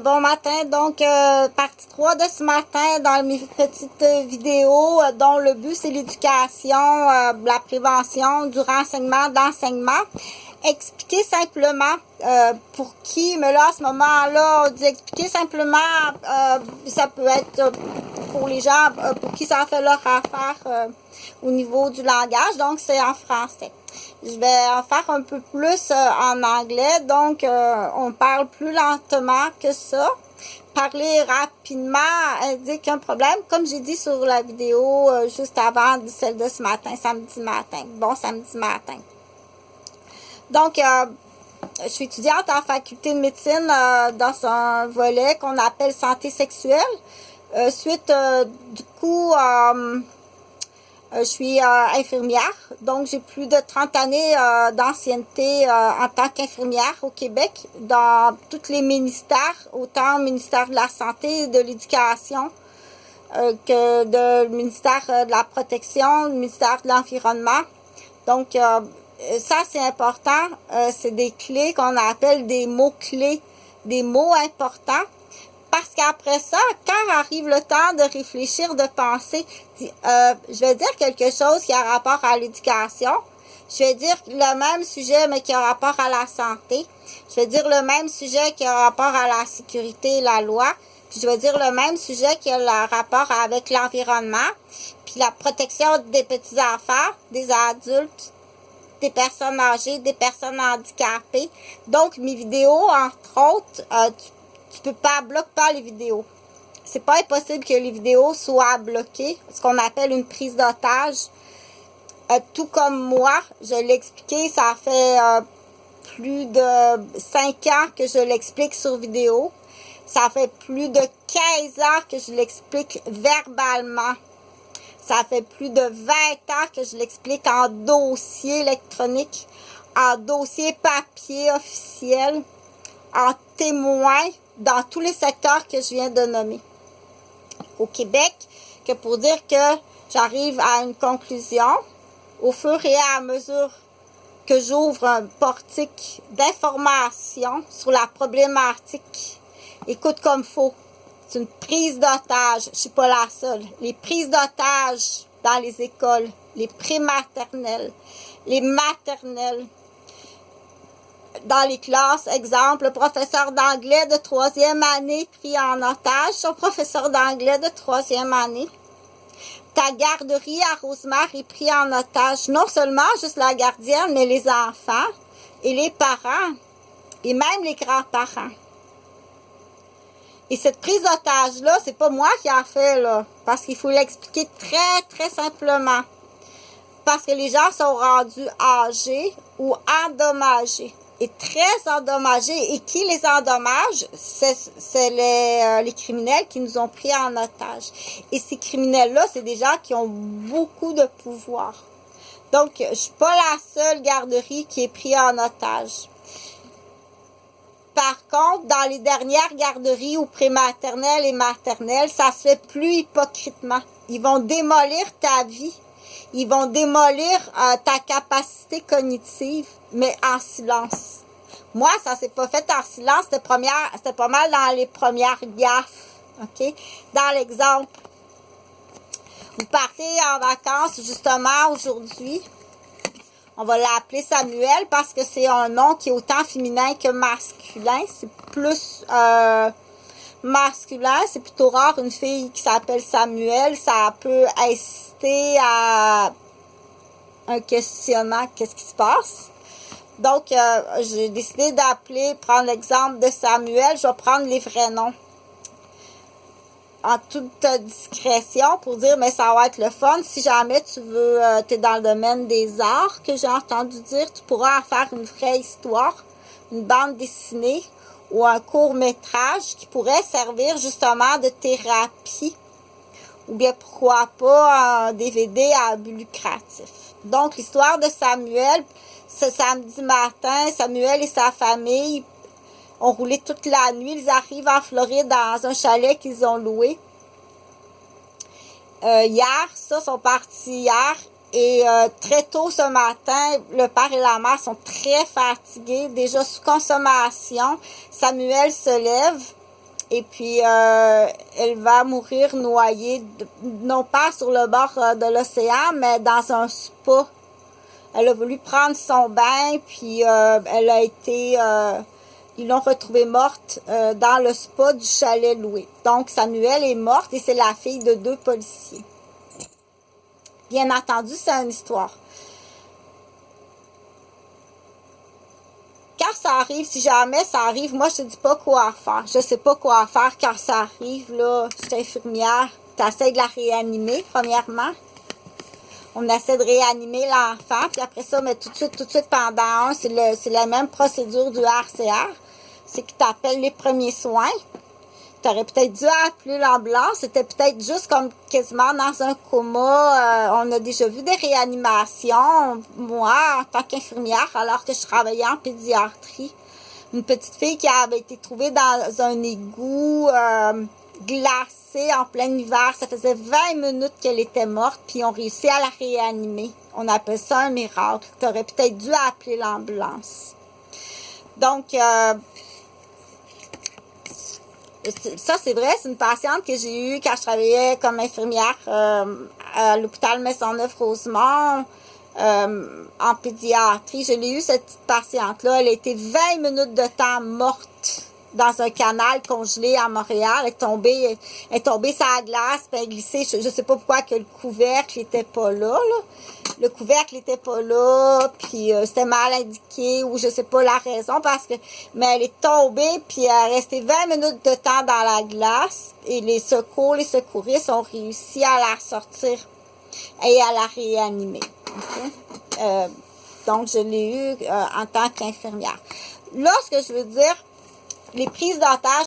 Bon matin, donc partie 3 de ce matin dans mes petites vidéos dont le but c'est l'éducation, la prévention, du renseignement, d'enseignement. Expliquer simplement pour qui, mais là à ce moment-là, expliquer simplement, ça peut être pour les gens pour qui ça fait leur affaire au niveau du langage, donc c'est en français. Je vais en faire un peu plus en anglais, donc on parle plus lentement que ça. Parler rapidement indique un problème, comme j'ai dit sur la vidéo juste avant celle de ce matin, samedi matin. Bon samedi matin. Donc, je suis étudiante en faculté de médecine dans un volet qu'on appelle santé sexuelle. Du coup, je suis infirmière, donc j'ai plus de 30 années d'ancienneté en tant qu'infirmière au Québec dans tous les ministères, autant le ministère de la Santé et de l'Éducation que le ministère de la Protection, le ministère de l'Environnement. Donc, ça c'est important, c'est des clés qu'on appelle des mots-clés, des mots importants. Parce qu'après ça, quand arrive le temps de réfléchir, de penser, je vais dire quelque chose qui a rapport à l'éducation. Je vais dire le même sujet, mais qui a rapport à la santé. Je vais dire le même sujet qui a rapport à la sécurité et la loi. Puis je vais dire le même sujet qui a le rapport avec l'environnement. Puis la protection des petits-enfants, des adultes, des personnes âgées, des personnes handicapées. Donc, mes vidéos, entre autres, tu peux pas bloquer pas les vidéos. C'est pas impossible que les vidéos soient bloquées, ce qu'on appelle une prise d'otage. Tout comme moi, je l'ai expliqué, ça fait plus de 5 ans que je l'explique sur vidéo. Ça fait plus de 15 ans que je l'explique verbalement. Ça fait plus de 20 ans que je l'explique en dossier électronique, en dossier papier officiel, en témoin, dans tous les secteurs que je viens de nommer. Au Québec, que pour dire que j'arrive à une conclusion, au fur et à mesure que j'ouvre un portique d'information sur la problématique, écoute comme faut, c'est une prise d'otage, je suis pas la seule. Les prises d'otage dans les écoles, les prématernelles, les maternelles, dans les classes, exemple, le professeur d'anglais de 3e année pris en otage, son professeur d'anglais de 3e année. Ta garderie à Rosemère est pris en otage, non seulement juste la gardienne, mais les enfants et les parents, et même les grands-parents. Et cette prise d'otage-là, c'est pas moi qui a fait, là, parce qu'il faut l'expliquer très, très simplement. Parce que les gens sont rendus âgés ou endommagés. Et très endommagés. Et qui les endommage? C'est les criminels qui nous ont pris en otage. Et ces criminels-là, c'est des gens qui ont beaucoup de pouvoir. Donc, je suis pas la seule garderie qui est prise en otage. Par contre, dans les dernières garderies ou prématernelles et maternelles, ça se fait plus hypocritement. Ils vont démolir ta vie. Ils vont démolir ta capacité cognitive, mais en silence. Moi, ça s'est pas fait en silence. C'était pas mal dans les premières gaffes. OK? Dans l'exemple, vous partez en vacances justement aujourd'hui. On va l'appeler Samuel parce que c'est un nom qui est autant féminin que masculin. C'est plus masculin. C'est plutôt rare une fille qui s'appelle Samuel. Ça peut inciter à un questionnement. Qu'est-ce qui se passe? Donc, j'ai décidé prendre l'exemple de Samuel. Je vais prendre les vrais noms. En toute discrétion pour dire, mais ça va être le fun. Si jamais tu veux, t'es dans le domaine des arts, que j'ai entendu dire, tu pourras en faire une vraie histoire, une bande dessinée ou un court-métrage qui pourrait servir justement de thérapie ou bien pourquoi pas un DVD à but lucratif. Donc, l'histoire de Samuel, ce samedi matin, Samuel et sa famille ont roulé toute la nuit. Ils arrivent en Floride dans un chalet qu'ils ont loué. Sont partis hier. Et très tôt ce matin, le père et la mère sont très fatigués, déjà sous consommation. Samuel se lève Et puis, elle va mourir noyée, non pas sur le bord de l'océan, mais dans un spa. Elle a voulu prendre son bain, puis elle a été... ils l'ont retrouvée morte dans le spa du chalet loué. Donc, Samuel est morte et c'est la fille de 2 policiers. Bien entendu, c'est une histoire. Quand ça arrive, si jamais ça arrive, moi, je te dis pas quoi faire. Je sais pas quoi faire quand ça arrive, là. Je suis infirmière. Tu essaies de la réanimer, premièrement. On essaie de réanimer l'enfant, puis après ça, mais tout de suite, pendant c'est la même procédure du RCR. C'est qu'ils t'appellent les premiers soins. Tu aurais peut-être dû appeler l'ambulance. C'était peut-être juste comme quasiment dans un coma. On a déjà vu des réanimations. Moi, en tant qu'infirmière, alors que je travaillais en pédiatrie, une petite fille qui avait été trouvée dans un égout glacé en plein hiver. Ça faisait 20 minutes qu'elle était morte, puis ils ont réussi à la réanimer. On appelle ça un miracle. Tu aurais peut-être dû appeler l'ambulance. Donc, ça, c'est vrai, c'est une patiente que j'ai eue quand je travaillais comme infirmière à l'hôpital Maisonneuve-Rosemont en pédiatrie. Je l'ai eue, cette petite patiente-là. Elle a été 20 minutes de temps morte dans un canal congelé à Montréal. Elle est tombée sur la glace, puis elle a glissé. Je ne sais pas pourquoi que le couvercle n'était pas là. Le couvercle n'était pas là, puis c'était mal indiqué, ou je sais pas la raison, mais elle est tombée, puis elle est restée 20 minutes de temps dans la glace, et les secouristes ont réussi à la sortir et à la réanimer. Okay? Donc, je l'ai eu en tant qu'infirmière. Là, ce que je veux dire, les prises d'otages,